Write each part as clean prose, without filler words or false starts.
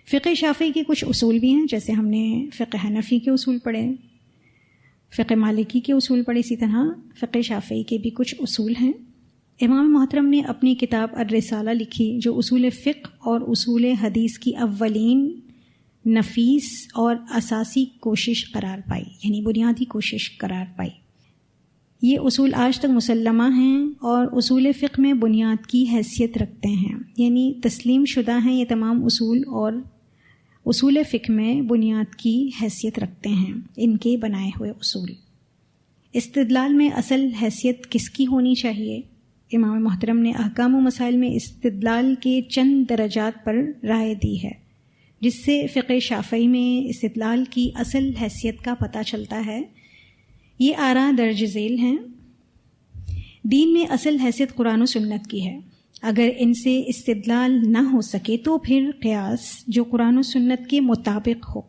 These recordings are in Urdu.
فقہ شافعی کے کچھ اصول بھی ہیں، جیسے ہم نے فقہ حنفی کے اصول پڑھے، فقہ مالکی کے اصول پڑھے، اسی طرح فقہ شافعی کے بھی کچھ اصول ہیں۔ امام محترم نے اپنی کتاب الرسالہ لکھی جو اصول فقہ اور اصول حدیث کی اولین نفیس اور اساسی کوشش قرار پائی، یعنی بنیادی کوشش قرار پائی۔ یہ اصول آج تک مسلمہ ہیں اور اصول فقہ میں بنیاد کی حیثیت رکھتے ہیں، یعنی تسلیم شدہ ہیں یہ تمام اصول، اور اصول فقہ میں بنیاد کی حیثیت رکھتے ہیں ان کے بنائے ہوئے اصول۔ استدلال میں اصل حیثیت کس کی ہونی چاہیے؟ امام محترم نے احکام و مسائل میں استدلال کے چند درجات پر رائے دی ہے، جس سے فقہ شافعی میں استدلال کی اصل حیثیت کا پتہ چلتا ہے۔ یہ آراء درج ذیل ہیں۔ دین میں اصل حیثیت قرآن و سنت کی ہے، اگر ان سے استدلال نہ ہو سکے تو پھر قیاس جو قرآن و سنت کے مطابق ہو۔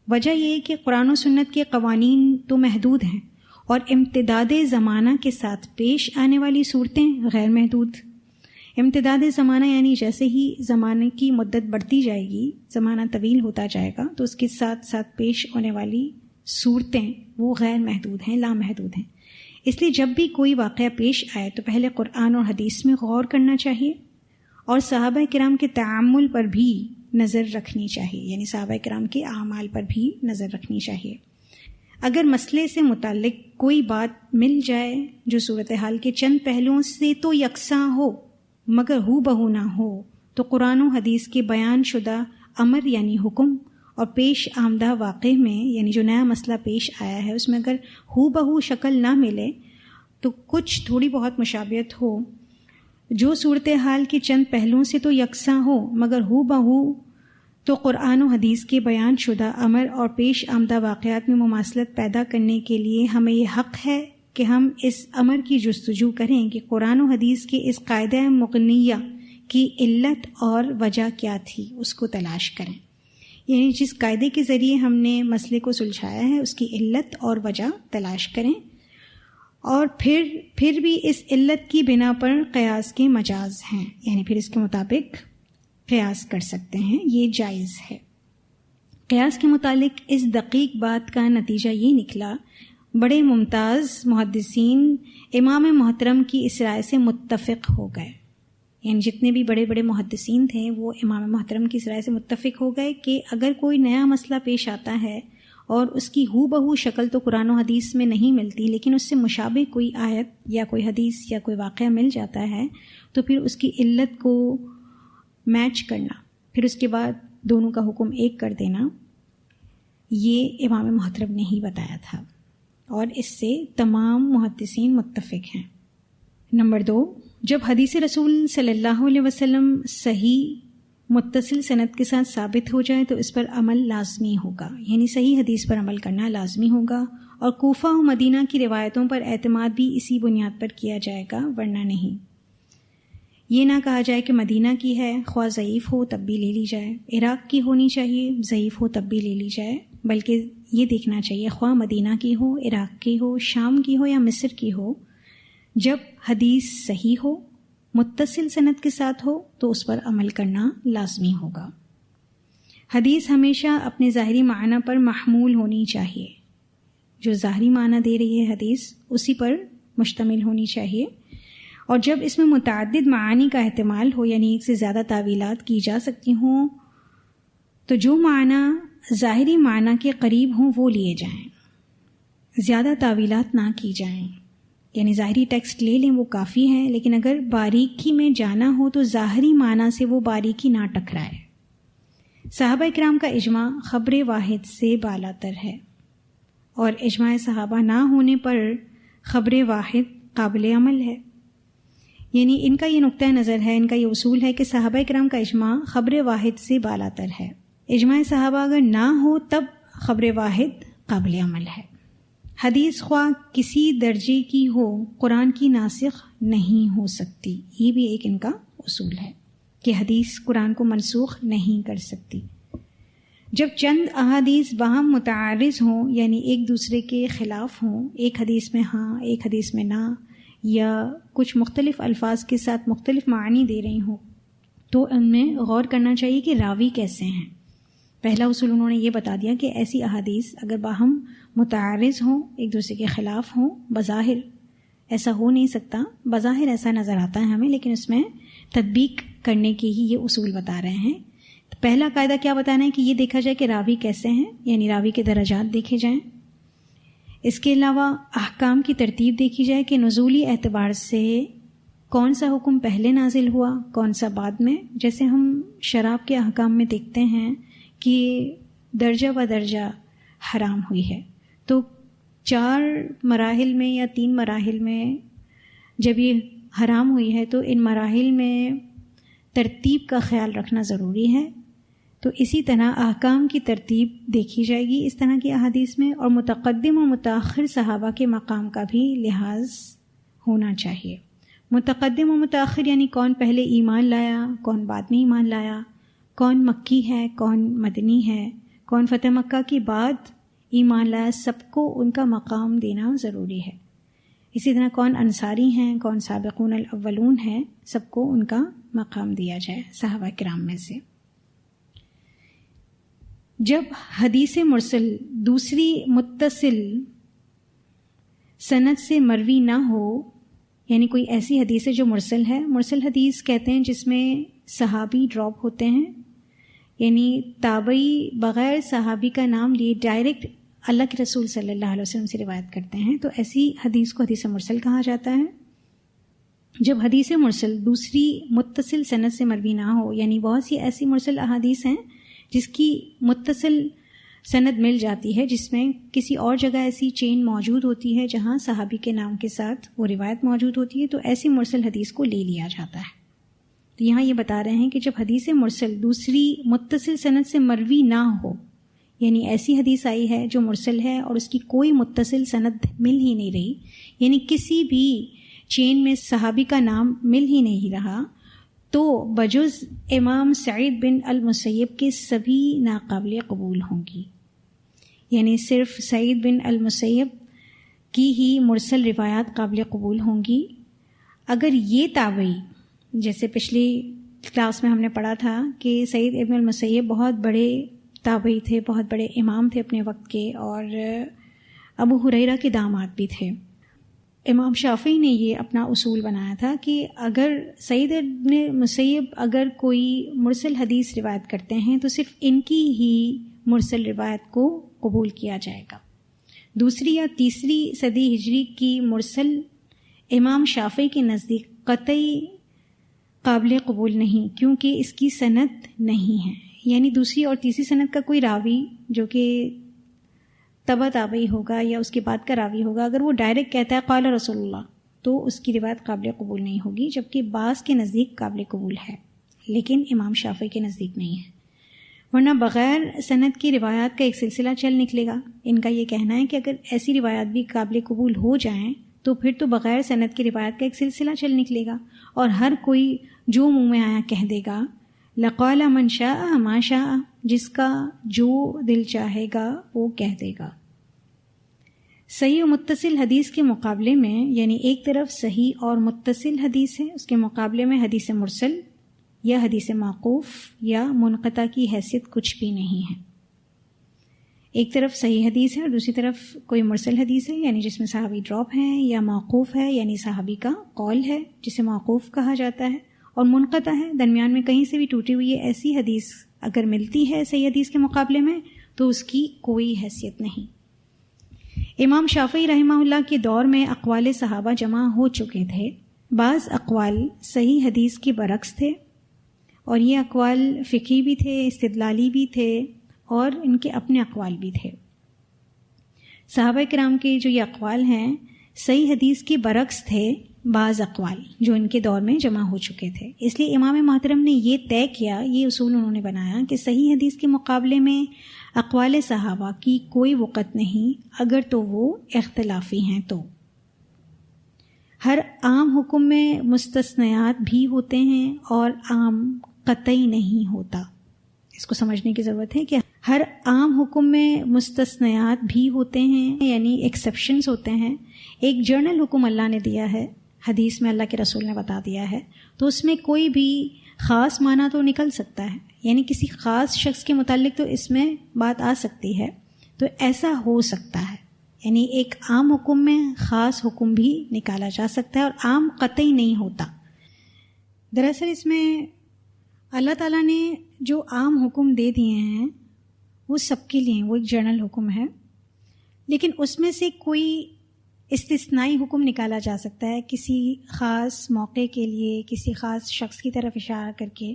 وجہ یہ ہے کہ قرآن و سنت کے قوانین تو محدود ہیں اور امتداد زمانہ کے ساتھ پیش آنے والی صورتیں غیر محدود۔ امتداد زمانہ یعنی جیسے ہی زمانے کی مدت بڑھتی جائے گی، زمانہ طویل ہوتا جائے گا، تو اس کے ساتھ ساتھ پیش ہونے والی صورتیں وہ غیر محدود ہیں، لامحدود ہیں۔ اس لیے جب بھی کوئی واقعہ پیش آئے تو پہلے قرآن اور حدیث میں غور کرنا چاہیے اور صحابہ کرام کے تعامل پر بھی نظر رکھنی چاہیے، یعنی صحابہ کرام کے اعمال پر بھی نظر رکھنی چاہیے۔ اگر مسئلے سے متعلق کوئی بات مل جائے جو صورتحال کے چند پہلوؤں سے تو یکساں ہو مگر ہو بہو نہ ہو، تو قرآن و حدیث کے بیان شدہ امر یعنی حکم اور پیش آمدہ واقع میں، یعنی جو نیا مسئلہ پیش آیا ہے اس میں اگر ہو بہو شکل نہ ملے تو کچھ تھوڑی بہت مشابہت ہو، جو صورتحال کے چند پہلوؤں سے تو یکساں ہو مگر ہو بہو، تو قرآن و حدیث کے بیان شدہ امر اور پیش آمدہ واقعات میں مماثلت پیدا کرنے کے لیے ہمیں یہ حق ہے کہ ہم اس امر کی جستجو کریں کہ قرآن و حدیث کے اس قاعدہ مغنیہ کی علت اور وجہ کیا تھی، اس کو تلاش کریں۔ یعنی جس قاعدے کے ذریعے ہم نے مسئلے کو سلجھایا ہے اس کی علت اور وجہ تلاش کریں، اور پھر بھی اس علت کی بنا پر قیاس کے مجاز ہیں، یعنی پھر اس کے مطابق قیاس کر سکتے ہیں، یہ جائز ہے۔ قیاس کے متعلق اس دقیق بات کا نتیجہ یہ نکلا، بڑے ممتاز محدثین امام محترم کی اس رائے سے متفق ہو گئے، یعنی جتنے بھی بڑے بڑے محدثین تھے وہ امام محترم کی اس رائے سے متفق ہو گئے کہ اگر کوئی نیا مسئلہ پیش آتا ہے اور اس کی ہو بہو شکل تو قرآن و حدیث میں نہیں ملتی، لیکن اس سے مشابہ کوئی آیت یا کوئی حدیث یا کوئی واقعہ مل جاتا ہے، تو پھر اس کی علت کو میچ کرنا، پھر اس کے بعد دونوں کا حکم ایک کر دینا، یہ امام محترم نے ہی بتایا تھا، اور اس سے تمام محدثین متفق ہیں۔ نمبر 2، جب حدیث رسول صلی اللہ علیہ وسلم صحیح متصل سند کے ساتھ ثابت ہو جائے تو اس پر عمل لازمی ہوگا، یعنی صحیح حدیث پر عمل کرنا لازمی ہوگا، اور کوفہ و مدینہ کی روایتوں پر اعتماد بھی اسی بنیاد پر کیا جائے گا، ورنہ نہیں۔ یہ نہ کہا جائے کہ مدینہ کی ہے، خواہ ضعیف ہو تب بھی لے لی جائے، عراق کی ہونی چاہیے، ضعیف ہو تب بھی لے لی جائے، بلکہ یہ دیکھنا چاہیے خواہ مدینہ کی ہو، عراق کی ہو، شام کی ہو یا مصر کی ہو، جب حدیث صحیح ہو، متصل سند کے ساتھ ہو تو اس پر عمل کرنا لازمی ہوگا۔ حدیث ہمیشہ اپنے ظاہری معنی پر محمول ہونی چاہیے، جو ظاہری معنی دے رہی ہے حدیث اسی پر مشتمل ہونی چاہیے، اور جب اس میں متعدد معانی کا احتمال ہو، یعنی ایک سے زیادہ تعویلات کی جا سکتی ہوں، تو جو معنی ظاہری معنی کے قریب ہوں وہ لیے جائیں، زیادہ تعویلات نہ کی جائیں، یعنی ظاہری ٹیکسٹ لے لیں وہ کافی ہے، لیکن اگر باریکی میں جانا ہو تو ظاہری معنی سے وہ باریکی نہ ٹکرائے۔ صحابہ اکرام کا اجماع خبر واحد سے بالاتر ہے، اور اجماع صحابہ نہ ہونے پر خبر واحد قابل عمل ہے، یعنی ان کا یہ نقطہ نظر ہے، ان کا یہ اصول ہے کہ صحابہ اکرام کا اجماع خبر واحد سے بالاتر ہے۔ اجماع صحابہ اگر نہ ہو تب خبر واحد قابل عمل ہے۔ حدیث خواہ کسی درجے کی ہو قرآن کی ناسخ نہیں ہو سکتی، یہ بھی ایک ان کا اصول ہے کہ حدیث قرآن کو منسوخ نہیں کر سکتی۔ جب چند احادیث باہم متعارض ہوں، یعنی ایک دوسرے کے خلاف ہوں، ایک حدیث میں ہاں ایک حدیث میں نہ، یا کچھ مختلف الفاظ کے ساتھ مختلف معنی دے رہی ہوں، تو ان میں غور کرنا چاہیے کہ راوی کیسے ہیں، پہلا اصول انہوں نے یہ بتا دیا کہ ایسی احادیث اگر باہم متعارض ہوں، ایک دوسرے کے خلاف ہوں، بظاہر ایسا ہو نہیں سکتا، بظاہر ایسا نظر آتا ہے ہمیں، لیکن اس میں تطبیق کرنے کی ہی یہ اصول بتا رہے ہیں. پہلا قاعدہ کیا بتانا ہے کہ یہ دیکھا جائے کہ راوی کیسے ہیں، یعنی راوی کے درجات دیکھے جائیں. اس کے علاوہ احکام کی ترتیب دیکھی جائے کہ نزولی اعتبار سے کون سا حکم پہلے نازل ہوا، کون سا بعد میں. جیسے ہم شراب کے احکام میں دیکھتے ہیں کہ درجہ بدرجہ حرام ہوئی ہے، تو 4 مراحل میں یا 3 مراحل میں جب یہ حرام ہوئی ہے تو ان مراحل میں ترتیب کا خیال رکھنا ضروری ہے. تو اسی طرح احکام کی ترتیب دیکھی جائے گی اس طرح کی احادیث میں، اور متقدم و متاخر صحابہ کے مقام کا بھی لحاظ ہونا چاہیے. متقدم و متاخر یعنی کون پہلے ایمان لایا، کون بعد میں ایمان لایا، کون مکی ہے، کون مدنی ہے، کون فتح مکہ کے بعد ایمان لایا، سب کو ان کا مقام دینا ضروری ہے. اسی طرح کون انصاری ہیں، کون سابقون الاولون ہیں، سب کو ان کا مقام دیا جائے صحابہ کرام میں سے. جب حدیث مرسل دوسری متصل سند سے مروی نہ ہو، یعنی کوئی ایسی حدیث ہے جو مرسل ہے، مرسل حدیث کہتے ہیں جس میں صحابی ڈراپ ہوتے ہیں، یعنی تابعی بغیر صحابی کا نام لیے ڈائریکٹ اللہ کے رسول صلی اللہ علیہ وسلم سے روایت کرتے ہیں، تو ایسی حدیث کو حدیث مرسل کہا جاتا ہے. جب حدیث مرسل دوسری متصل سند سے مروی نہ ہو، یعنی بہت سی ایسی مرسل احادیث ہیں جس کی متصل سند مل جاتی ہے، جس میں کسی اور جگہ ایسی چین موجود ہوتی ہے جہاں صحابی کے نام کے ساتھ وہ روایت موجود ہوتی ہے، تو ایسی مرسل حدیث کو لے لیا جاتا ہے. تو یہاں یہ بتا رہے ہیں کہ جب حدیث مرسل دوسری متصل سند سے مروی نہ ہو، یعنی ایسی حدیث آئی ہے جو مرسل ہے اور اس کی کوئی متصل سند مل ہی نہیں رہی، یعنی کسی بھی چین میں صحابی کا نام مل ہی نہیں رہا، تو بجز امام سعید بن المسیب کے سبھی ناقابل قبول ہوں گی. یعنی صرف سعید بن المسیب کی ہی مرسل روایات قابل قبول ہوں گی. اگر یہ تابعی، جیسے پچھلی کلاس میں ہم نے پڑھا تھا کہ سعید ابن المسیب بہت بڑے تابعی تھے، بہت بڑے امام تھے اپنے وقت کے، اور ابو ہریرہ کے داماد بھی تھے. امام شافعی نے یہ اپنا اصول بنایا تھا کہ اگر سعید ابن مسیب اگر کوئی مرسل حدیث روایت کرتے ہیں تو صرف ان کی ہی مرسل روایت کو قبول کیا جائے گا. دوسری یا تیسری صدی ہجری کی مرسل امام شافعی کے نزدیک قطعی قابل قبول نہیں، کیونکہ اس کی سند نہیں ہے. یعنی دوسری اور تیسری سند کا کوئی راوی جو کہ تبع تابعی ہوگا یا اس کے بعد کا راوی ہوگا، اگر وہ ڈائریکٹ کہتا ہے قال رسول اللہ، تو اس کی روایت قابل قبول نہیں ہوگی، جبکہ بعض کے نزدیک قابل قبول ہے لیکن امام شافعی کے نزدیک نہیں ہے. ورنہ بغیر سند کی روایات کا ایک سلسلہ چل نکلے گا. ان کا یہ کہنا ہے کہ اگر ایسی روایات بھی قابل قبول ہو جائیں تو پھر تو بغیر سند کی روایت کا ایک سلسلہ چل نکلے گا، اور ہر کوئی جو منہ میں آیا کہہ دے گا. لقال من شاء ما شاء، جس کا جو دل چاہے گا وہ کہہ دے گا. صحیح و متصل حدیث کے مقابلے میں، یعنی ایک طرف صحیح اور متصل حدیث ہے، اس کے مقابلے میں حدیث مرسل یا حدیث موقوف یا منقطع کی حیثیت کچھ بھی نہیں ہے. ایک طرف صحیح حدیث ہے اور دوسری طرف کوئی مرسل حدیث ہے، یعنی جس میں صحابی ڈراپ ہیں، یا موقوف ہے یعنی صحابی کا قول ہے جسے موقوف کہا جاتا ہے، اور منقطع ہے، درمیان میں کہیں سے بھی ٹوٹی ہوئی ہے. ایسی حدیث اگر ملتی ہے صحیح حدیث کے مقابلے میں تو اس کی کوئی حیثیت نہیں. امام شافعی رحمہ اللہ کے دور میں اقوال صحابہ جمع ہو چکے تھے. بعض اقوال صحیح حدیث کے برعکس تھے، اور یہ اقوال فقہی بھی تھے، استدلالی بھی تھے، اور ان کے اپنے اقوال بھی تھے. صحابہ کرام کے جو یہ اقوال ہیں صحیح حدیث کے برعکس تھے بعض اقوال جو ان کے دور میں جمع ہو چکے تھے. اس لیے امام محترم نے یہ طے کیا، یہ اصول انہوں نے بنایا کہ صحیح حدیث کے مقابلے میں اقوال صحابہ کی کوئی وقت نہیں، اگر تو وہ اختلافی ہیں. تو ہر عام حکم میں مستثنیات بھی ہوتے ہیں اور عام قطعی نہیں ہوتا. اس کو سمجھنے کی ضرورت ہے کہ ہر عام حکم میں مستثنیات بھی ہوتے ہیں، یعنی ایکسیپشنز ہوتے ہیں. ایک جنرل حکم اللہ نے دیا ہے، حدیث میں اللہ کے رسول نے بتا دیا ہے، تو اس میں کوئی بھی خاص معنی تو نکل سکتا ہے، یعنی کسی خاص شخص کے متعلق تو اس میں بات آ سکتی ہے، تو ایسا ہو سکتا ہے، یعنی ایک عام حکم میں خاص حکم بھی نکالا جا سکتا ہے، اور عام قطعی نہیں ہوتا۔ دراصل اس میں اللہ تعالیٰ نے جو عام حکم دے دیے ہیں وہ سب کے لیے، وہ ایک جنرل حکم ہے، لیکن اس میں سے کوئی استثنائی حکم نکالا جا سکتا ہے کسی خاص موقع کے لیے، کسی خاص شخص کی طرف اشارہ کر کے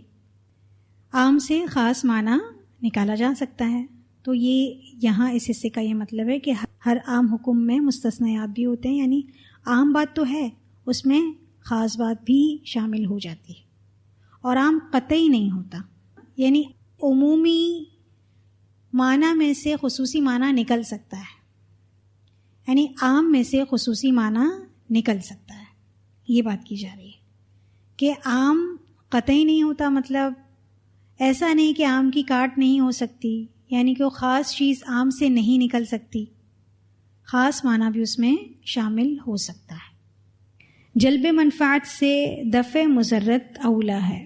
عام سے خاص معنی نکالا جا سکتا ہے۔ تو یہ یہاں اس حصے کا یہ مطلب ہے کہ ہر عام حکم میں مستثنیات بھی ہوتے ہیں، یعنی عام بات تو ہے، اس میں خاص بات بھی شامل ہو جاتی ہے، اور عام قطعی نہیں ہوتا، یعنی عمومی معنی میں سے خصوصی معنی نکل سکتا ہے، یعنی عام میں سے خصوصی معنی نکل سکتا ہے، یہ بات کی جا رہی ہے کہ عام قطعی نہیں ہوتا، مطلب ایسا نہیں کہ عام کی کاٹ نہیں ہو سکتی، یعنی کہ وہ خاص چیز عام سے نہیں نکل سکتی، خاص معنی بھی اس میں شامل ہو سکتا ہے۔ جلب منفعت سے دفع مضرت اولا ہے،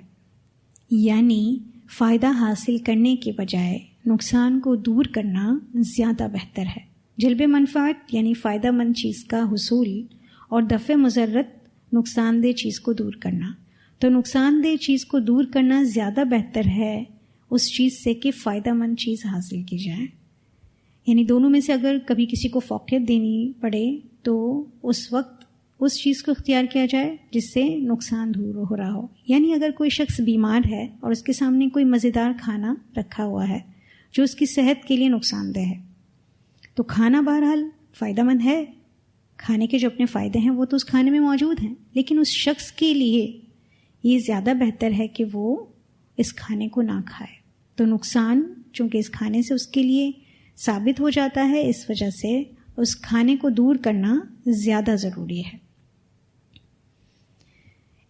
یعنی فائدہ حاصل کرنے کے بجائے نقصان کو دور کرنا زیادہ بہتر ہے۔ جلب منفعت یعنی فائدہ مند چیز کا حصول، اور دفع مضرت نقصان دہ چیز کو دور کرنا، تو نقصان دہ چیز کو دور کرنا زیادہ بہتر ہے اس چیز سے کہ فائدہ مند چیز حاصل کی جائے، یعنی دونوں میں سے اگر کبھی کسی کو فوقیت دینی پڑے تو اس وقت اس چیز کو اختیار کیا جائے جس سے نقصان دور ہو رہا ہو۔ یعنی اگر کوئی شخص بیمار ہے اور اس کے سامنے کوئی مزیدار کھانا رکھا ہوا ہے جو اس کی صحت کے لیے نقصان دہ ہے، تو کھانا بہرحال فائدہ مند ہے، کھانے کے جو اپنے فائدے ہیں وہ تو اس کھانے میں موجود ہیں، لیکن اس شخص کے لیے یہ زیادہ بہتر ہے کہ وہ اس کھانے کو نہ کھائے، تو نقصان چونکہ اس کھانے سے اس کے لیے ثابت ہو جاتا ہے، اس وجہ سے اس کھانے کو دور کرنا زیادہ ضروری ہے۔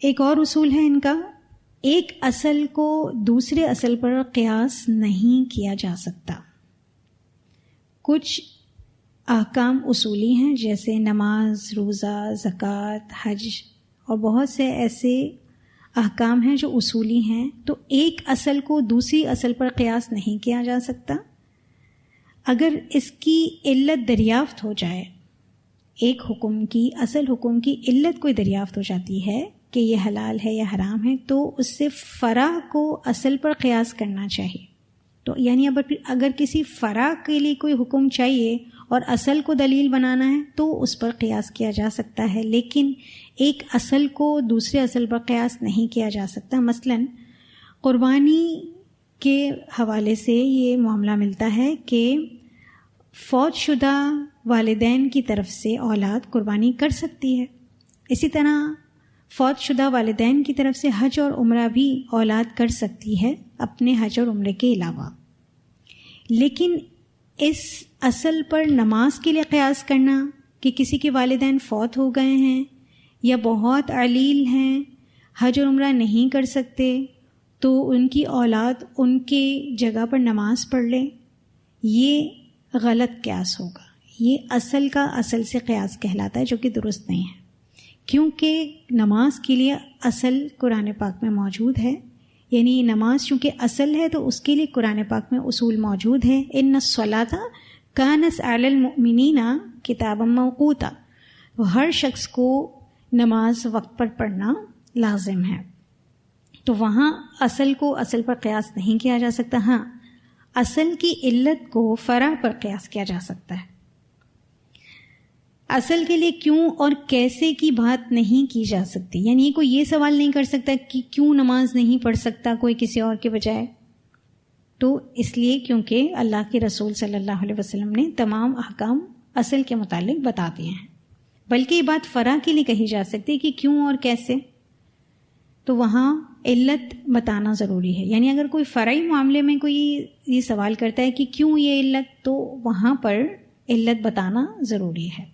ایک اور اصول ہے ان کا، ایک اصل کو دوسرے اصل پر قیاس نہیں کیا جا سکتا۔ کچھ احکام اصولی ہیں جیسے نماز، روزہ، زکوٰۃ، حج، اور بہت سے ایسے احکام ہیں جو اصولی ہیں، تو ایک اصل کو دوسری اصل پر قیاس نہیں کیا جا سکتا۔ اگر اس کی علت دریافت ہو جائے، ایک حکم کی، اصل حکم کی علت کوئی دریافت ہو جاتی ہے کہ یہ حلال ہے یا حرام ہے، تو اس سے فرع کو اصل پر قیاس کرنا چاہیے۔ تو یعنی اگر کسی فرع کے لیے کوئی حکم چاہیے اور اصل کو دلیل بنانا ہے تو اس پر قیاس کیا جا سکتا ہے، لیکن ایک اصل کو دوسرے اصل پر قیاس نہیں کیا جا سکتا۔ مثلا قربانی کے حوالے سے یہ معاملہ ملتا ہے کہ فوت شدہ والدین کی طرف سے اولاد قربانی کر سکتی ہے، اسی طرح فوت شدہ والدین کی طرف سے حج اور عمرہ بھی اولاد کر سکتی ہے اپنے حج اور عمرے کے علاوہ، لیکن اس اصل پر نماز کے لیے قیاس کرنا کہ کسی کے والدین فوت ہو گئے ہیں یا بہت علیل ہیں، حج اور عمرہ نہیں کر سکتے، تو ان کی اولاد ان کے جگہ پر نماز پڑھ لے، یہ غلط قیاس ہوگا، یہ اصل کا اصل سے قیاس کہلاتا ہے جو کہ درست نہیں ہے، کیونکہ نماز کے لیے اصل قرآن پاک میں موجود ہے، یعنی نماز چونکہ اصل ہے تو اس کے لیے قرآن پاک میں اصول موجود ہے، ان الصلاۃ کانت علی المؤمنین کتابا موقوتا، تو ہر شخص کو نماز وقت پر پڑھنا لازم ہے، تو وہاں اصل کو اصل پر قیاس نہیں کیا جا سکتا۔ ہاں، اصل کی علت کو فرع پر قیاس کیا جا سکتا ہے، اصل کے لیے کیوں اور کیسے کی بات نہیں کی جا سکتی، یعنی کوئی یہ سوال نہیں کر سکتا کہ کیوں نماز نہیں پڑھ سکتا کوئی کسی اور کے بجائے، تو اس لیے کیونکہ اللہ کے رسول صلی اللہ علیہ وسلم نے تمام احکام اصل کے متعلق بتا دیے ہیں، بلکہ یہ بات فرع کے لیے کہی جا سکتی کہ کیوں اور کیسے، تو وہاں علت بتانا ضروری ہے، یعنی اگر کوئی فرعی معاملے میں کوئی یہ سوال کرتا ہے کہ کیوں یہ علت، تو وہاں پر علت بتانا ضروری ہے۔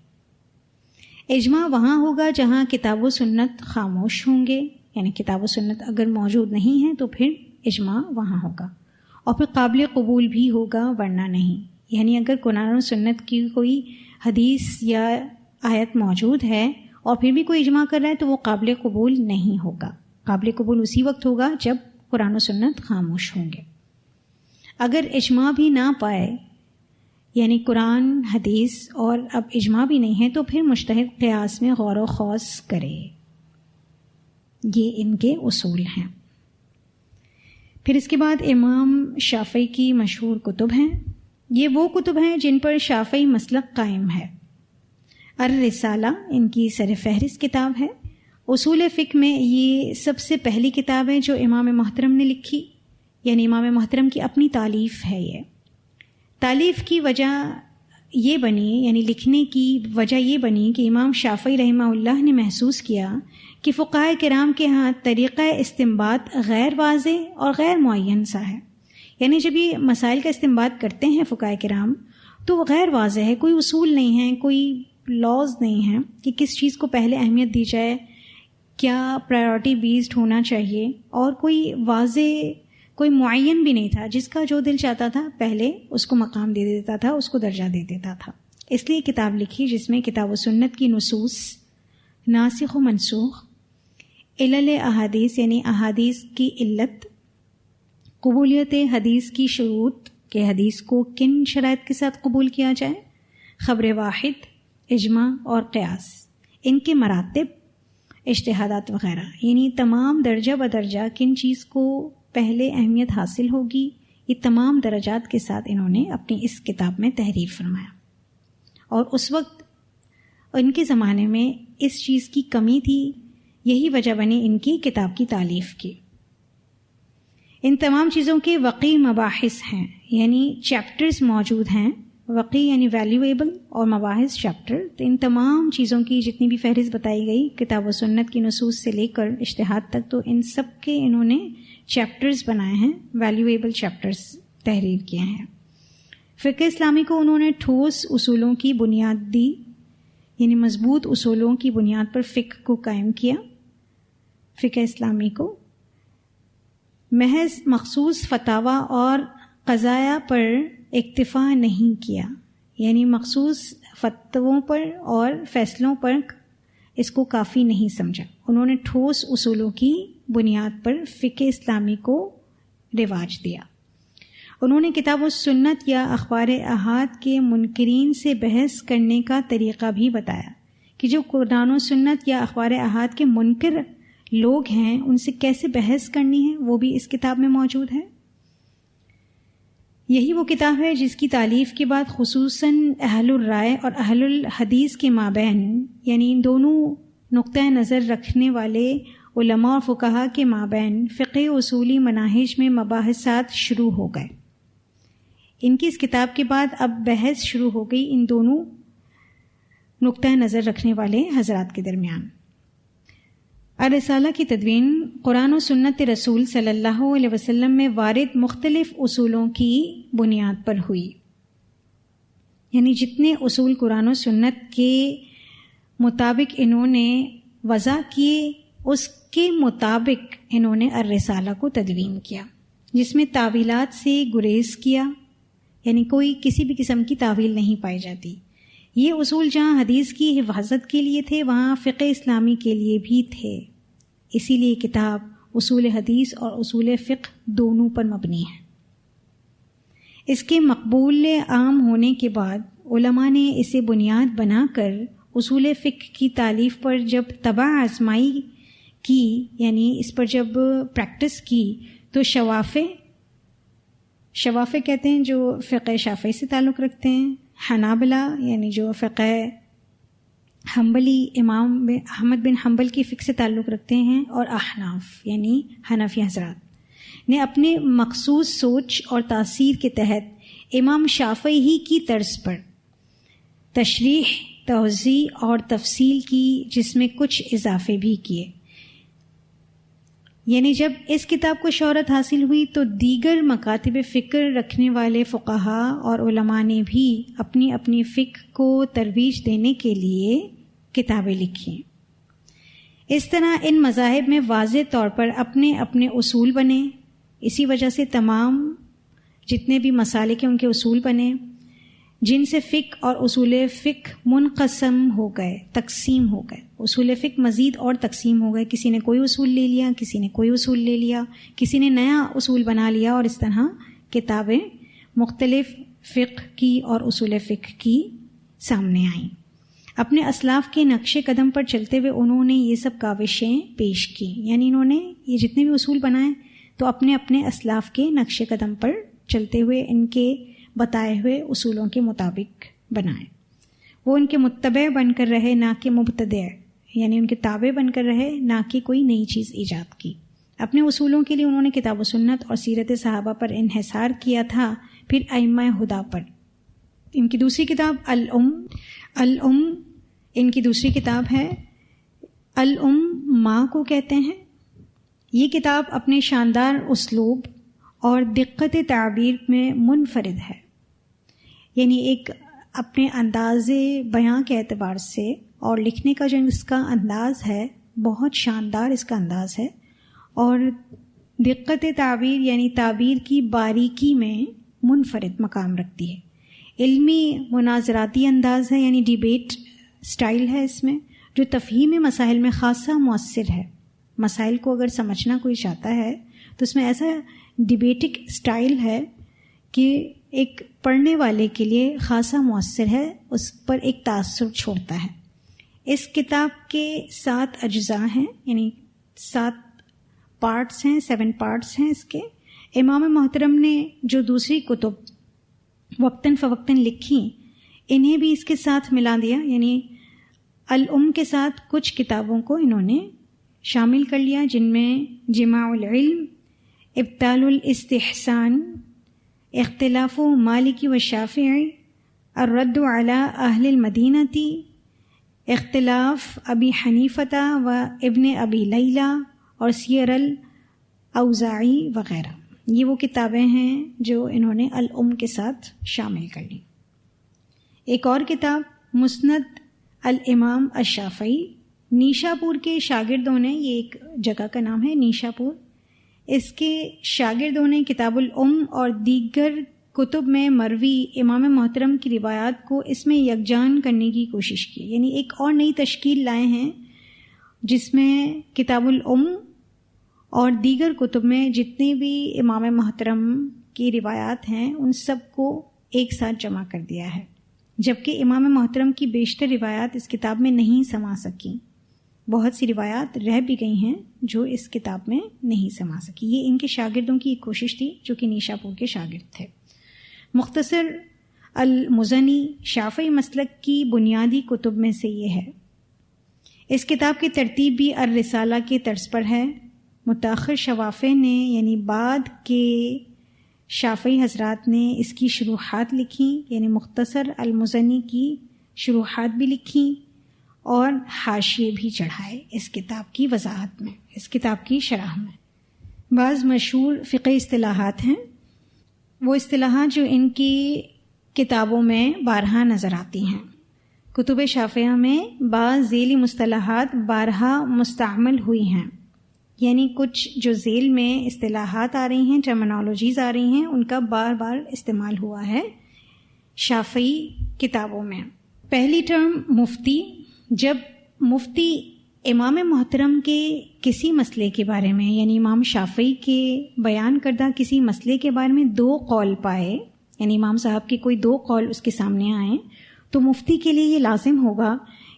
اجماع وہاں ہوگا جہاں کتاب و سنت خاموش ہوں گے، یعنی کتاب و سنت اگر موجود نہیں ہیں تو پھر اجماع وہاں ہوگا، اور پھر قابل قبول بھی ہوگا ورنہ نہیں، یعنی اگر قرآن و سنت کی کوئی حدیث یا آیت موجود ہے اور پھر بھی کوئی اجماع کر رہا ہے تو وہ قابل قبول نہیں ہوگا، قابل قبول اسی وقت ہوگا جب قرآن و سنت خاموش ہوں گے. اگر اجماع بھی نہ پائے، یعنی قرآن حدیث اور اب اجماع بھی نہیں ہے، تو پھر مجتہد قیاس میں غور و خوض کرے. یہ ان کے اصول ہیں. پھر اس کے بعد امام شافعی کی مشہور کتب ہیں. یہ وہ کتب ہیں جن پر شافعی مسلک قائم ہے. الرسالہ ان کی سر فہرست کتاب ہے. اصول فقہ میں یہ سب سے پہلی کتاب ہے جو امام محترم نے لکھی، یعنی امام محترم کی اپنی تالیف ہے. یہ تالیف کی وجہ یہ بنی، یعنی لکھنے کی وجہ یہ بنی کہ امام شافعی رحمہ اللہ نے محسوس کیا کہ فقہاء کرام کے ہاں طریقہ استنباط غیر واضح اور غیر معین سا ہے. یعنی جب یہ مسائل کا استنباط کرتے ہیں فقہاء کرام تو وہ غیر واضح ہے، کوئی اصول نہیں ہے، کوئی لاز نہیں ہیں کہ کس چیز کو پہلے اہمیت دی جائے، کیا پرائیورٹی بیسڈ ہونا چاہیے، اور کوئی واضح کوئی معین بھی نہیں تھا. جس کا جو دل چاہتا تھا پہلے اس کو مقام دے دیتا تھا، اس کو درجہ دے دیتا تھا. اس لیے کتاب لکھی جس میں کتاب و سنت کی نصوص، ناسخ و منسوخ، علل احادیث یعنی احادیث کی علت، قبولیت حدیث کی شروط کہ حدیث کو کن شرائط کے ساتھ قبول کیا جائے، خبر واحد، اجماع اور قیاس، ان کے مراتب، اجتہادات وغیرہ، یعنی تمام درجہ بدرجہ کن چیز کو پہلے اہمیت حاصل ہوگی، یہ تمام درجات کے ساتھ انہوں نے اپنی اس کتاب میں تحریر فرمایا. اور اس وقت ان کے زمانے میں اس چیز کی کمی تھی، یہی وجہ بنی ان کی کتاب کی تالیف کی. ان تمام چیزوں کے وقی مباحث ہیں، یعنی چیپٹرز موجود ہیں. وقی یعنی ویلیویبل اور مباحث چیپٹر. تو ان تمام چیزوں کی جتنی بھی فہرست بتائی گئی کتاب و سنت کی نصوص سے لے کر اجتہاد تک، تو ان سب کے انہوں نے چیپٹرز بنائے ہیں، ویلیویبل چیپٹرز تحریر کیے ہیں. فقہ اسلامی کو انہوں نے ٹھوس اصولوں کی بنیاد دی، یعنی مضبوط اصولوں کی بنیاد پر فقہ کو قائم کیا. فقہ اسلامی کو محض مخصوص فتاوی اور قضایا پر اکتفا نہیں کیا، یعنی مخصوص فتووں پر اور فیصلوں پر اس کو کافی نہیں سمجھا. انہوں نے ٹھوس اصولوں کی بنیاد پر فقہ اسلامی کو رواج دیا. انہوں نے کتاب و سنت یا اخبار احاد کے منکرین سے بحث کرنے کا طریقہ بھی بتایا کہ جو قرآن و سنت یا اخبار احاد کے منکر لوگ ہیں ان سے کیسے بحث کرنی ہے، وہ بھی اس کتاب میں موجود ہے. یہی وہ کتاب ہے جس کی تالیف کے بعد خصوصاً اہل الرائے اور اہل الحدیث کے مابین، یعنی ان دونوں نقطۂ نظر رکھنے والے علماء اور فقہا کے مابین فقہ اصولی مناہج میں مباحثات شروع ہو گئے. ان کی اس کتاب کے بعد اب بحث شروع ہو گئی ان دونوں نقطۂ نظر رکھنے والے حضرات کے درمیان. الرسالہ کی تدوین قرآن و سنت رسول صلی اللہ علیہ وسلم میں وارد مختلف اصولوں کی بنیاد پر ہوئی. یعنی جتنے اصول قرآن و سنت کے مطابق انہوں نے وضع کیے، اس کے مطابق انہوں نے الرسالہ کو تدوین کیا، جس میں تعویلات سے گریز کیا، یعنی کوئی کسی بھی قسم کی تعویل نہیں پائی جاتی. یہ اصول جہاں حدیث کی حفاظت کے لیے تھے وہاں فقہ اسلامی کے لیے بھی تھے. اسی لیے کتاب اصول حدیث اور اصول فقہ دونوں پر مبنی ہے. اس کے مقبول عام ہونے کے بعد علماء نے اسے بنیاد بنا کر اصول فقہ کی تالیف پر جب طبع آزمائی کی، یعنی اس پر جب پریکٹس کی، تو شوافع کہتے ہیں جو فقہ شافعی سے تعلق رکھتے ہیں، حنابلہ یعنی جو فقہ حنبلی امام احمد بن حنبل کی فقہ سے تعلق رکھتے ہیں، اور احناف یعنی حنفی حضرات نے اپنے مخصوص سوچ اور تاثیر کے تحت امام شافعی ہی کی طرز پر تشریح، توضیح اور تفصیل کی، جس میں کچھ اضافے بھی کیے. یعنی جب اس کتاب کو شہرت حاصل ہوئی تو دیگر مکاتب فکر رکھنے والے فقہا اور علماء نے بھی اپنی اپنی فقہ کو ترویج دینے کے لیے کتابیں لکھی. اس طرح ان مذاہب میں واضح طور پر اپنے اپنے اصول بنے. اسی وجہ سے تمام جتنے بھی مسالک ہیں ان کے اصول بنے. جن سے فقہ اور اصول فقہ منقسم ہو گئے، تقسیم ہو گئے. اصول فقہ مزید اور تقسیم ہو گئے، کسی نے کوئی اصول لے لیا، کسی نے کوئی اصول لے لیا، کسی نے نیا اصول بنا لیا، اور اس طرح کتابیں مختلف فقہ کی اور اصول فقہ کی سامنے آئیں. اپنے اسلاف کے نقش قدم پر چلتے ہوئے انہوں نے یہ سب کاوشیں پیش کی، یعنی انہوں نے یہ جتنے بھی اصول بنائے تو اپنے اپنے اسلاف کے نقش قدم پر چلتے ہوئے ان کے بتائے ہوئے اصولوں کے مطابق بنائے. وہ ان کے متبع بن کر رہے، نہ کہ مبتدع، یعنی ان کے تابع بن کر رہے، نہ کہ کوئی نئی چیز ایجاد کی. اپنے اصولوں کے لیے انہوں نے کتاب و سنت اور سیرت صحابہ پر انحصار کیا تھا، پھر ائمہ ہدیٰ پر. ان کی دوسری کتاب الام ان کی دوسری کتاب ہے. الام ماں کو کہتے ہیں. یہ کتاب اپنے شاندار اسلوب اور دقت تعبیر میں منفرد ہے، یعنی ایک اپنے انداز بیان کے اعتبار سے اور لکھنے کا جو اس کا انداز ہے بہت شاندار اس کا انداز ہے، اور دقت تعبیر یعنی تعبیر کی باریکی میں منفرد مقام رکھتی ہے. علمی مناظراتی انداز ہے، یعنی ڈیبیٹ سٹائل ہے اس میں، جو تفہیم مسائل میں خاصا مؤثر ہے. مسائل کو اگر سمجھنا کوئی چاہتا ہے تو اس میں ایسا ڈیبیٹک سٹائل ہے کہ ایک پڑھنے والے کے لیے خاصا مؤثر ہے، اس پر ایک تاثر چھوڑتا ہے. اس کتاب کے 7 اجزاء ہیں، یعنی 7 پارٹس ہیں، 7 پارٹس ہیں اس کے. امام محترم نے جو دوسری کتب وقتاً فوقتاً لکھی انہیں بھی اس کے ساتھ ملا دیا، یعنی الام کے ساتھ کچھ کتابوں کو انہوں نے شامل کر لیا، جن میں جماع العلم، ابطال الاستحسان، اختلاف مالکی و شافعی، الرد علی اہل المدینتی، اختلاف ابی حنیفہ و ابن ابی لیلہ، اور سیر الاوزاعی وغیرہ. یہ وہ کتابیں ہیں جو انہوں نے الام کے ساتھ شامل کر لی. ایک اور کتاب مسند الامام الشافعی، نیشاپور کے شاگردوں نے، یہ ایک جگہ کا نام ہے نیشاپور، اس کے شاگردوں نے کتاب الام اور دیگر کتب میں مروی امام محترم کی روایات کو اس میں یکجان کرنے کی کوشش کی، یعنی ایک اور نئی تشکیل لائے ہیں جس میں کتاب الام اور دیگر کتب میں جتنے بھی امام محترم کی روایات ہیں ان سب کو ایک ساتھ جمع کر دیا ہے، جبکہ امام محترم کی بیشتر روایات اس کتاب میں نہیں سما سکیں. بہت سی روایات رہ بھی گئی ہیں جو اس کتاب میں نہیں سما سکی. یہ ان کے شاگردوں کی ایک کوشش تھی جو کہ نیشاپور کے شاگرد تھے. مختصر المزنی شافعی مسلک کی بنیادی کتب میں سے یہ ہے. اس کتاب کی ترتیب بھی الرسالہ کے طرز پر ہے. متاخر شوافع نے یعنی بعد کے شافعی حضرات نے اس کی شروحات لکھی، یعنی مختصر المزنی کی شروحات بھی لکھی اور حاشیے بھی چڑھائے اس کتاب کی وضاحت میں، اس کتاب کی شرح میں. بعض مشہور فقہی اصطلاحات ہیں، وہ اصطلاحات جو ان کی کتابوں میں بارہا نظر آتی ہیں. کتب شافعیہ میں بعض ذیلی مصطلحات بارہا مستعمل ہوئی ہیں، یعنی کچھ جو ذیل میں اصطلاحات آ رہی ہیں، ٹرمنالوجیز آ رہی ہیں، ان کا بار بار استعمال ہوا ہے شافعی کتابوں میں. پہلی ٹرم مفتی. جب مفتی امام محترم کے کسی مسئلے کے بارے میں، یعنی امام شافعی کے بیان کردہ کسی مسئلے کے بارے میں 2 قول پائے، یعنی امام صاحب کے کوئی 2 قول اس کے سامنے آئیں، تو مفتی کے لیے یہ لازم ہوگا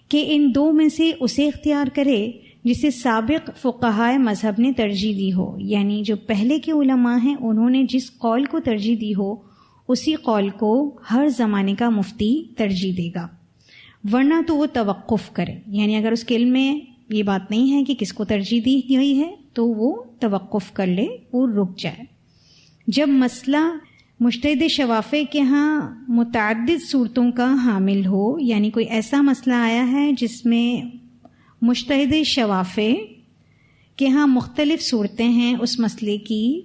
کہ ان 2 میں سے اسے اختیار کرے جسے سابق فقہائے مذہب نے ترجیح دی ہو، یعنی جو پہلے کے علماء ہیں انہوں نے جس قول کو ترجیح دی ہو اسی قول کو ہر زمانے کا مفتی ترجیح دے گا، ورنہ تو وہ توقف کرے. یعنی اگر اس کے علم میں یہ بات نہیں ہے کہ کس کو ترجیح دی گئی ہے تو وہ توقف کر لے، وہ رک جائے. جب مسئلہ مجتہد شوافع کے ہاں متعدد صورتوں کا حامل ہو، یعنی کوئی ایسا مسئلہ آیا ہے جس میں مجتہد شوافع کہ ہاں مختلف صورتیں ہیں اس مسئلے کی،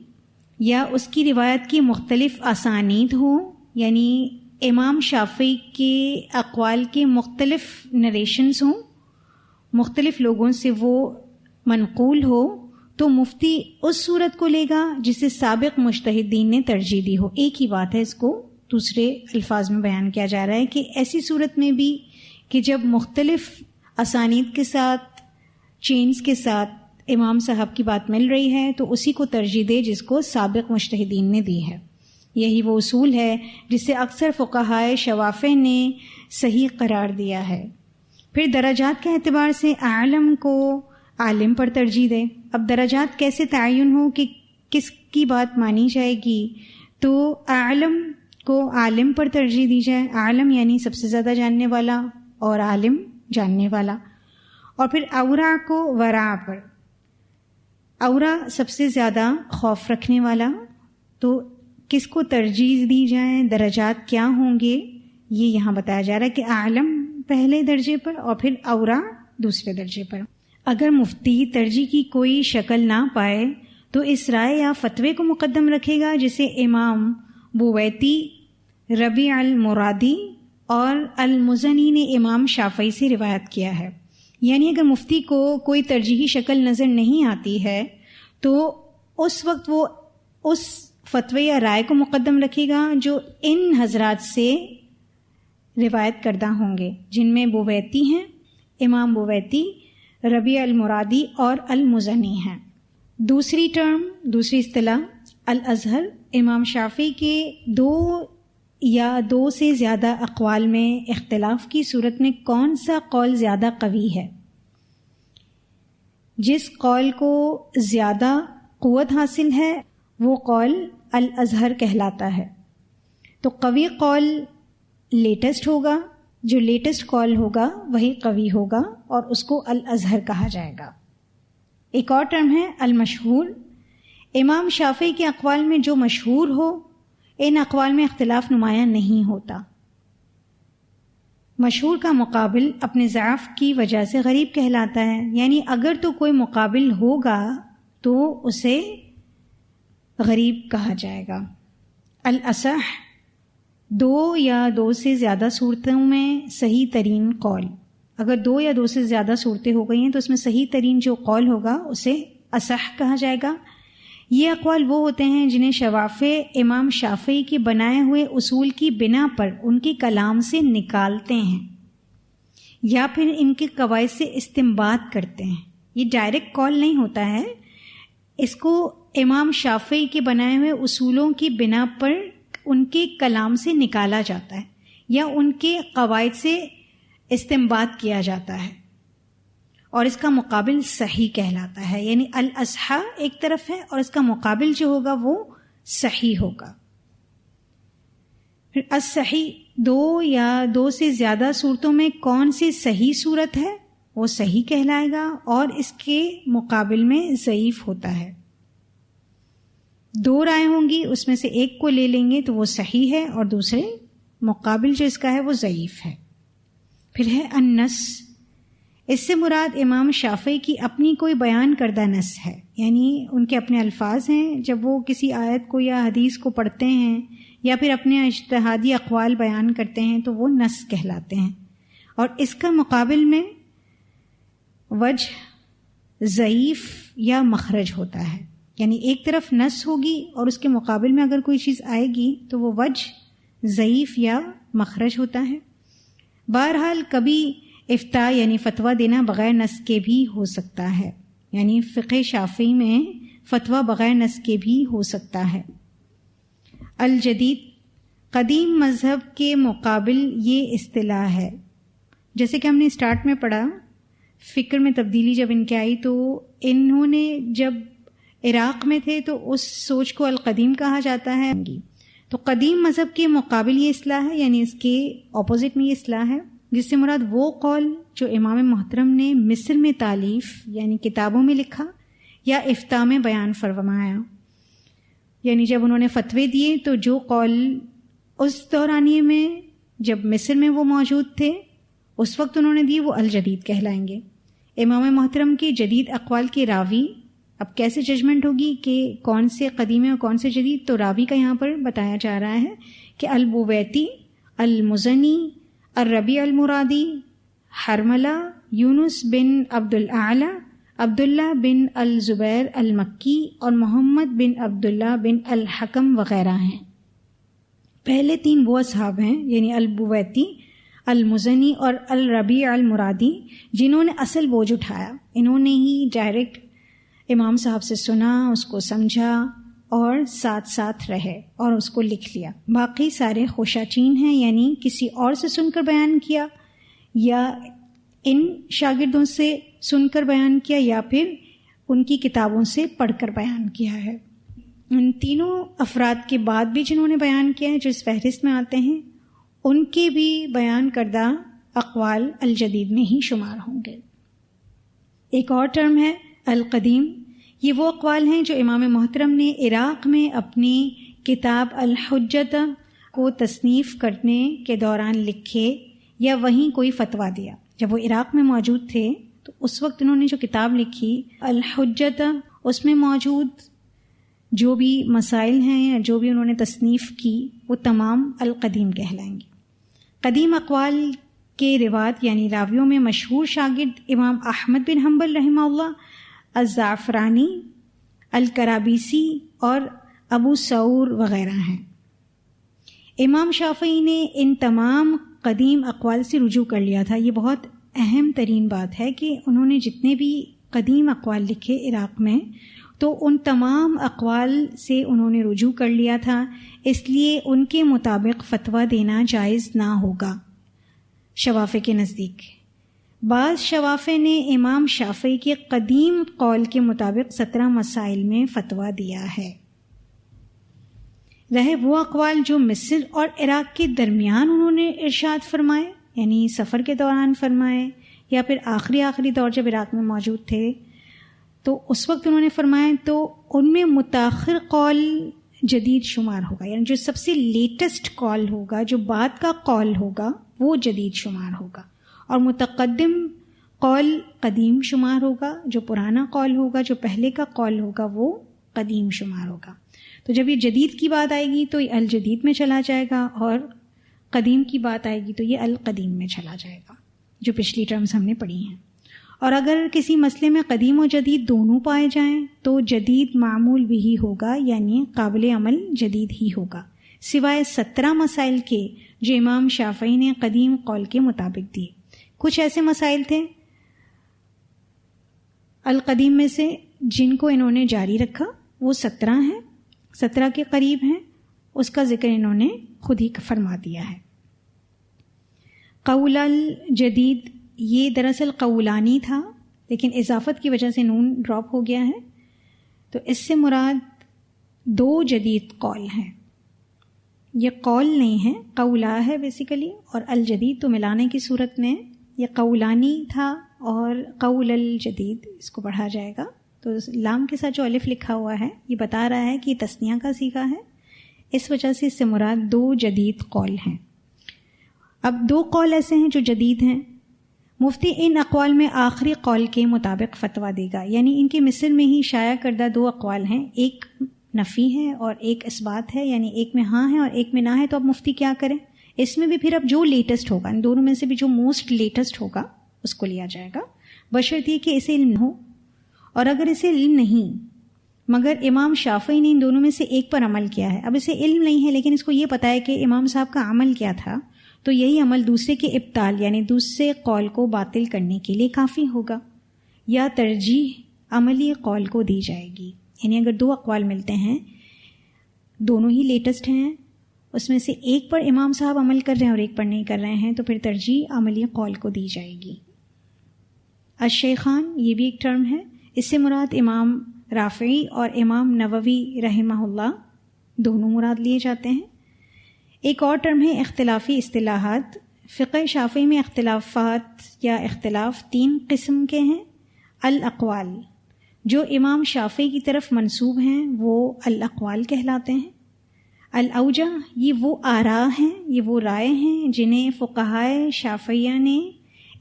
یا اس کی روایت کی مختلف اسانید ہوں، یعنی امام شافعی کے اقوال کے مختلف نریشنز ہوں، مختلف لوگوں سے وہ منقول ہو، تو مفتی اس صورت کو لے گا جسے سابق مجتہدین نے ترجیح دی ہو. ایک ہی بات ہے، اس کو دوسرے الفاظ میں بیان کیا جا رہا ہے کہ ایسی صورت میں بھی کہ جب مختلف اسانید کے ساتھ چینز کے ساتھ امام صاحب کی بات مل رہی ہے تو اسی کو ترجیح دے جس کو سابق مجتہدین نے دی ہے. یہی وہ اصول ہے جسے اکثر فقہائے شوافع نے صحیح قرار دیا ہے. پھر درجات کے اعتبار سے عالم کو عالم پر ترجیح دے. اب درجات کیسے تعین ہو کہ کس کی بات مانی جائے گی؟ تو عالم کو عالم پر ترجیح دی جائے. عالم یعنی سب سے زیادہ جاننے والا اور عالم جاننے والا. اور پھر اورع کو ورع پر. اورع سب سے زیادہ خوف رکھنے والا. تو کس کو ترجیح دی جائے، درجات کیا ہوں گے، یہ یہاں بتایا جا رہا ہے کہ عالم پہلے درجے پر اور پھر اورع دوسرے درجے پر. اگر مفتی ترجیح کی کوئی شکل نہ پائے تو اس رائے یا فتوے کو مقدم رکھے گا جسے امام بویتی، ربیع المرادی اور المزنی نے امام شافعی سے روایت کیا ہے. یعنی اگر مفتی کو کوئی ترجیحی شکل نظر نہیں آتی ہے تو اس وقت وہ اس فتوے یا رائے کو مقدم رکھے گا جو ان حضرات سے روایت کردہ ہوں گے، جن میں بویتی ہیں، امام بویتی، ربیع المرادی اور المزنی ہیں. دوسری اصطلاح الازہر. امام شافعی کے دو یا دو سے زیادہ اقوال میں اختلاف کی صورت میں کون سا قول زیادہ قوی ہے؟ جس قول کو زیادہ قوت حاصل ہے وہ قول الازہر کہلاتا ہے. تو قوی قول لیٹسٹ ہوگا، جو لیٹسٹ قول ہوگا وہی قوی ہوگا اور اس کو الازہر کہا جائے گا. ایک اور ٹرم ہے المشہور. امام شافعی کے اقوال میں جو مشہور ہو ان اقوال میں اختلاف نمایاں نہیں ہوتا. مشہور کا مقابل اپنے ضعف کی وجہ سے غریب کہلاتا ہے. یعنی اگر تو کوئی مقابل ہوگا تو اسے غریب کہا جائے گا. الاصح دو یا دو سے زیادہ صورتوں میں صحیح ترین قول. اگر دو یا دو سے زیادہ صورتیں ہو گئی ہیں تو اس میں صحیح ترین جو قول ہوگا اسے اصح کہا جائے گا. یہ اقوال وہ ہوتے ہیں جنہیں شوافع امام شافعی کے بنائے ہوئے اصول کی بنا پر ان کے کلام سے نکالتے ہیں یا پھر ان کے قواعد سے استنباط کرتے ہیں. یہ ڈائریکٹ قول نہیں ہوتا ہے، اس کو امام شافعی کے بنائے ہوئے اصولوں کی بنا پر ان کے کلام سے نکالا جاتا ہے یا ان کے قواعد سے استنباط کیا جاتا ہے اور اس کا مقابل صحیح کہلاتا ہے. یعنی الاصح ایک طرف ہے اور اس کا مقابل جو ہوگا وہ صحیح ہوگا. پھر الصحیح دو یا دو سے زیادہ صورتوں میں کون سی صحیح صورت ہے وہ صحیح کہلائے گا اور اس کے مقابل میں ضعیف ہوتا ہے. دو رائے ہوں گی، اس میں سے ایک کو لے لیں گے تو وہ صحیح ہے اور دوسرے مقابل جو اس کا ہے وہ ضعیف ہے. پھر ہے النص. اس سے مراد امام شافعی کی اپنی کوئی بیان کردہ نص ہے، یعنی ان کے اپنے الفاظ ہیں. جب وہ کسی آیت کو یا حدیث کو پڑھتے ہیں یا پھر اپنے اجتہادی اقوال بیان کرتے ہیں تو وہ نص کہلاتے ہیں. اور اس کا مقابل میں وجہ ضعیف یا مخرج ہوتا ہے. یعنی ایک طرف نص ہوگی اور اس کے مقابل میں اگر کوئی چیز آئے گی تو وہ وجہ ضعیف یا مخرج ہوتا ہے. بہرحال کبھی افتاء یعنی فتویٰ دینا بغیر نص کے بھی ہو سکتا ہے، یعنی فقہ شافعی میں فتویٰ بغیر نص کے بھی ہو سکتا ہے. الجدید قدیم مذہب کے مقابل یہ اصطلاح ہے. جیسے کہ ہم نے اسٹارٹ میں پڑھا، فکر میں تبدیلی جب ان کے آئی تو انہوں نے جب عراق میں تھے تو اس سوچ کو القدیم کہا جاتا ہے. تو قدیم مذہب کے مقابل یہ اصطلاح ہے، یعنی اس کے اپوزٹ میں یہ اصطلاح ہے، جس سے مراد وہ قول جو امام محترم نے مصر میں تالیف یعنی کتابوں میں لکھا یا افتاء میں بیان فرمایا. یعنی جب انہوں نے فتوے دیے تو جو قول اس دورانیے میں جب مصر میں وہ موجود تھے اس وقت انہوں نے دیے وہ الجدید کہلائیں گے. امام محترم کے جدید اقوال کے راوی، اب کیسے ججمنٹ ہوگی کہ کون سے قدیم ہے اور کون سے جدید؟ تو راوی کا یہاں پر بتایا جا رہا ہے کہ البویتی، المزنی، الربیع المرادی، حرملہ، یونس بن عبد الاعلی، عبداللہ بن الزبیر المکی اور محمد بن عبداللہ بن الحکم وغیرہ ہیں. پہلے 3 وہ اصحاب ہیں یعنی البویتی، المزنی اور الربیع المرادی جنہوں نے اصل بوجھ اٹھایا. انہوں نے ہی ڈائریکٹ امام صاحب سے سنا، اس کو سمجھا اور ساتھ ساتھ رہے اور اس کو لکھ لیا. باقی سارے خوشاچین ہیں، یعنی کسی اور سے سن کر بیان کیا یا ان شاگردوں سے سن کر بیان کیا یا پھر ان کی کتابوں سے پڑھ کر بیان کیا ہے. ان تینوں افراد کے بعد بھی جنہوں نے بیان کیا ہے جو اس فہرست میں آتے ہیں، ان کے بھی بیان کردہ اقوال الجدید میں ہی شمار ہوں گے. ایک اور ٹرم ہے القدیم. یہ وہ اقوال ہیں جو امام محترم نے عراق میں اپنی کتاب الحجت کو تصنیف کرنے کے دوران لکھے یا وہیں کوئی فتویٰ دیا. جب وہ عراق میں موجود تھے تو اس وقت انہوں نے جو کتاب لکھی الحجت، اس میں موجود جو بھی مسائل ہیں یا جو بھی انہوں نے تصنیف کی وہ تمام القدیم کہلائیں گے. قدیم اقوال کے روات یعنی راویوں میں مشہور شاگرد امام احمد بن حنبل رحمہ اللہ، الزعفرانی، الکرابیسی اور ابو ثور وغیرہ ہیں. امام شافعی نے ان تمام قدیم اقوال سے رجوع کر لیا تھا. یہ بہت اہم ترین بات ہے کہ انہوں نے جتنے بھی قدیم اقوال لکھے عراق میں تو ان تمام اقوال سے انہوں نے رجوع کر لیا تھا، اس لیے ان کے مطابق فتویٰ دینا جائز نہ ہوگا شوافع کے نزدیک. بعض شوافع نے امام شافعی کے قدیم قول کے مطابق 17 مسائل میں فتویٰ دیا ہے. رہے وہ اقوال جو مصر اور عراق کے درمیان انہوں نے ارشاد فرمائے، یعنی سفر کے دوران فرمائے یا پھر آخری دور جب عراق میں موجود تھے تو اس وقت انہوں نے فرمائے، تو ان میں متاخر قول جدید شمار ہوگا، یعنی جو سب سے لیٹسٹ قول ہوگا، جو بعد کا قول ہوگا وہ جدید شمار ہوگا، اور متقدم قول قدیم شمار ہوگا. جو پرانا قول ہوگا، جو پہلے کا قول ہوگا وہ قدیم شمار ہوگا. تو جب یہ جدید کی بات آئے گی تو یہ الجدید میں چلا جائے گا، اور قدیم کی بات آئے گی تو یہ القدیم میں چلا جائے گا، جو پچھلی ٹرمز ہم نے پڑھی ہیں. اور اگر کسی مسئلے میں قدیم و جدید دونوں پائے جائیں تو جدید معمول بھی ہوگا، یعنی قابل عمل جدید ہی ہوگا، سوائے 17 مسائل کے جو امام شافعی نے قدیم قول کے مطابق دیے. کچھ ایسے مسائل تھے القدیم میں سے جن کو انہوں نے جاری رکھا، وہ 17 ہیں، 17 کے قریب ہیں، اس کا ذکر انہوں نے خود ہی فرما دیا ہے. قول الجدید یہ دراصل قولانی تھا، لیکن اضافت کی وجہ سے نون ڈراپ ہو گیا ہے، تو اس سے مراد 2 جدید قول ہیں. یہ قول نہیں ہے، قولا ہے بیسیکلی، اور الجدید تو ملانے کی صورت میں یہ قولانی تھا اور قول الجدید اس کو پڑھا جائے گا. تو لام کے ساتھ جو الف لکھا ہوا ہے یہ بتا رہا ہے کہ یہ تثنیہ کا صیغہ ہے، اس وجہ سے اس سے مراد 2 جدید قول ہیں. اب 2 قول ایسے ہیں جو جدید ہیں. مفتی ان اقوال میں آخری قول کے مطابق فتویٰ دے گا، یعنی ان کے مصر میں ہی شائع کردہ 2 اقوال ہیں، ایک نفی ہے اور ایک اثبات ہے، یعنی ایک میں ہاں ہے اور ایک میں نہ ہے. تو اب مفتی کیا کریں؟ اس میں بھی پھر اب جو لیٹسٹ ہوگا، ان دونوں میں سے بھی جو موسٹ لیٹسٹ ہوگا اس کو لیا جائے گا، بشرط یہ کہ اسے علم ہو. اور اگر اسے علم نہیں مگر امام شافعی نے ان دونوں میں سے ایک پر عمل کیا ہے، اب اسے علم نہیں ہے لیکن اس کو یہ پتا ہے کہ امام صاحب کا عمل کیا تھا، تو یہی عمل دوسرے کے ابطال یعنی دوسرے قول کو باطل کرنے کے لیے کافی ہوگا، یا ترجیح عملی قول کو دی جائے گی. یعنی اگر 2 اقوال ملتے ہیں، دونوں ہی لیٹسٹ ہیں، اس میں سے ایک پر امام صاحب عمل کر رہے ہیں اور ایک پر نہیں کر رہے ہیں، تو پھر ترجیح عملی قول کو دی جائے گی. الشیخان یہ بھی ایک ٹرم ہے، اس سے مراد امام رافعی اور امام نووی رحمہ اللہ دونوں مراد لیے جاتے ہیں. ایک اور ٹرم ہے اختلافی اصطلاحات. فقہ شافعی میں اختلافات یا اختلاف 3 قسم کے ہیں. الاقوال جو امام شافعی کی طرف منسوب ہیں وہ الاقوال کہلاتے ہیں. الاوجہ یہ وہ آراء ہیں، یہ وہ رائے ہیں جنہیں فقہائے شافعیہ نے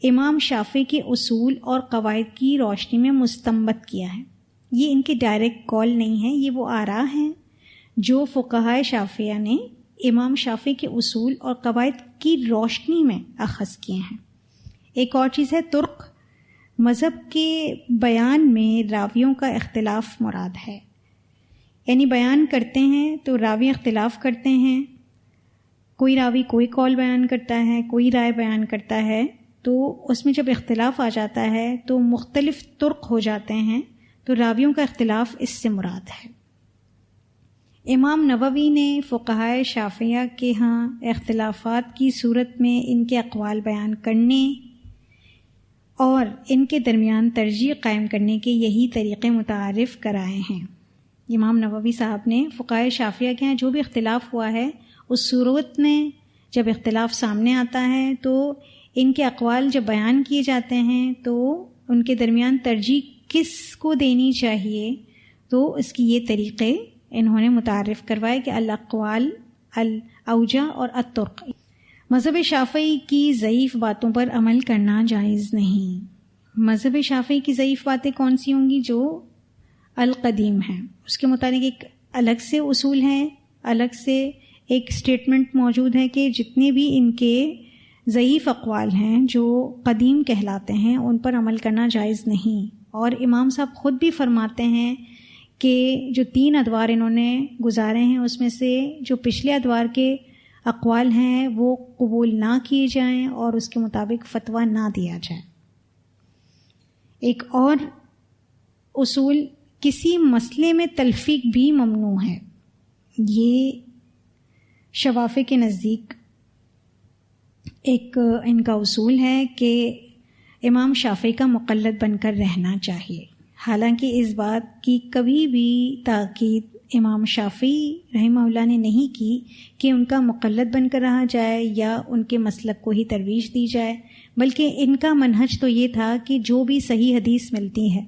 امام شافعی کے اصول اور قواعد کی روشنی میں مستنبط کیا ہے. یہ ان کے ڈائریکٹ قول نہیں ہے، یہ وہ آراء ہیں جو فقہائے شافعیہ نے امام شافعی کے اصول اور قواعد کی روشنی میں اخذ کیے ہیں. ایک اور چیز ہے طرق. مذہب کے بیان میں راویوں کا اختلاف مراد ہے، یعنی بیان کرتے ہیں تو راوی اختلاف کرتے ہیں کوئی راوی کوئی قول بیان کرتا ہے، کوئی رائے بیان کرتا ہے، تو اس میں جب اختلاف آ جاتا ہے تو مختلف طرق ہو جاتے ہیں، تو راویوں کا اختلاف اس سے مراد ہے۔ امام نووی نے فقہائے شافعیہ کے ہاں اختلافات کی صورت میں ان کے اقوال بیان کرنے اور ان کے درمیان ترجیح قائم کرنے کے یہی طریقے متعارف کرائے ہیں۔ امام نووی صاحب نے فقہائے شافعیہ کے ہاں جو بھی اختلاف ہوا ہے، اس صورت میں جب اختلاف سامنے آتا ہے تو ان کے اقوال جب بیان کیے جاتے ہیں تو ان کے درمیان ترجیح کس کو دینی چاہیے، تو اس کی یہ طریقے انہوں نے متعارف کروائے کہ الاقوال، الاوجہ اور الطرق۔ مذہب شافعی کی ضعیف باتوں پر عمل کرنا جائز نہیں۔ مذہب شافعی کی ضعیف باتیں کون سی ہوں گی؟ جو القدیم ہیں، اس کے متعلق ایک الگ سے اصول ہیں، الگ سے ایک سٹیٹمنٹ موجود ہے کہ جتنے بھی ان کے ضعیف اقوال ہیں جو قدیم کہلاتے ہیں ان پر عمل کرنا جائز نہیں۔ اور امام صاحب خود بھی فرماتے ہیں کہ جو 3 ادوار انہوں نے گزارے ہیں اس میں سے جو پچھلے ادوار کے اقوال ہیں وہ قبول نہ کیے جائیں اور اس کے مطابق فتویٰ نہ دیا جائے۔ ایک اور اصول، کسی مسئلے میں تلفیق بھی ممنوع ہے۔ یہ شوافی کے نزدیک ایک ان کا اصول ہے کہ امام شافعی کا مقلد بن کر رہنا چاہیے۔ حالانکہ اس بات کی کبھی بھی تاکید امام شافعی رحمہ اللہ نے نہیں کی کہ ان کا مقلد بن کر رہا جائے یا ان کے مسلک کو ہی ترویج دی جائے، بلکہ ان کا منہج تو یہ تھا کہ جو بھی صحیح حدیث ملتی ہے،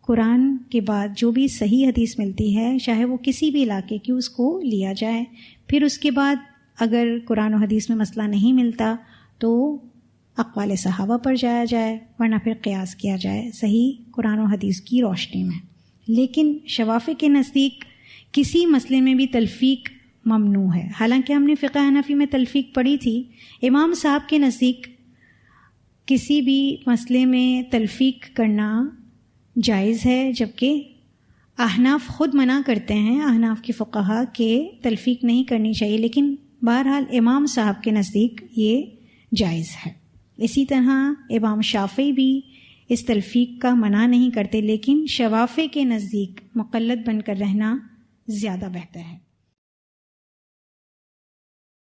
قرآن کے بعد جو بھی صحیح حدیث ملتی ہے، چاہے وہ کسی بھی علاقے کی، اس کو لیا جائے۔ پھر اس کے بعد اگر قرآن و حدیث میں مسئلہ نہیں ملتا تو اقوال صحابہ پر جایا جائے، ورنہ پھر قیاس کیا جائے صحیح قرآن و حدیث کی روشنی میں۔ لیکن شوافی کے نزدیک کسی مسئلے میں بھی تلفیق ممنوع ہے۔ حالانکہ ہم نے فقہ حنفی میں تلفیق پڑھی تھی، امام صاحب کے نزدیک کسی بھی مسئلے میں تلفیق کرنا جائز ہے، جبکہ احناف خود منع کرتے ہیں، احناف کے فقہا کہ تلفیق نہیں کرنی چاہیے، لیکن بہرحال امام صاحب کے نزدیک یہ جائز ہے۔ اسی طرح امام شافعی بھی اس تلفیق کا منع نہیں کرتے، لیکن شوافی کے نزدیک مقلد بن کر رہنا زیادہ بہتر ہے۔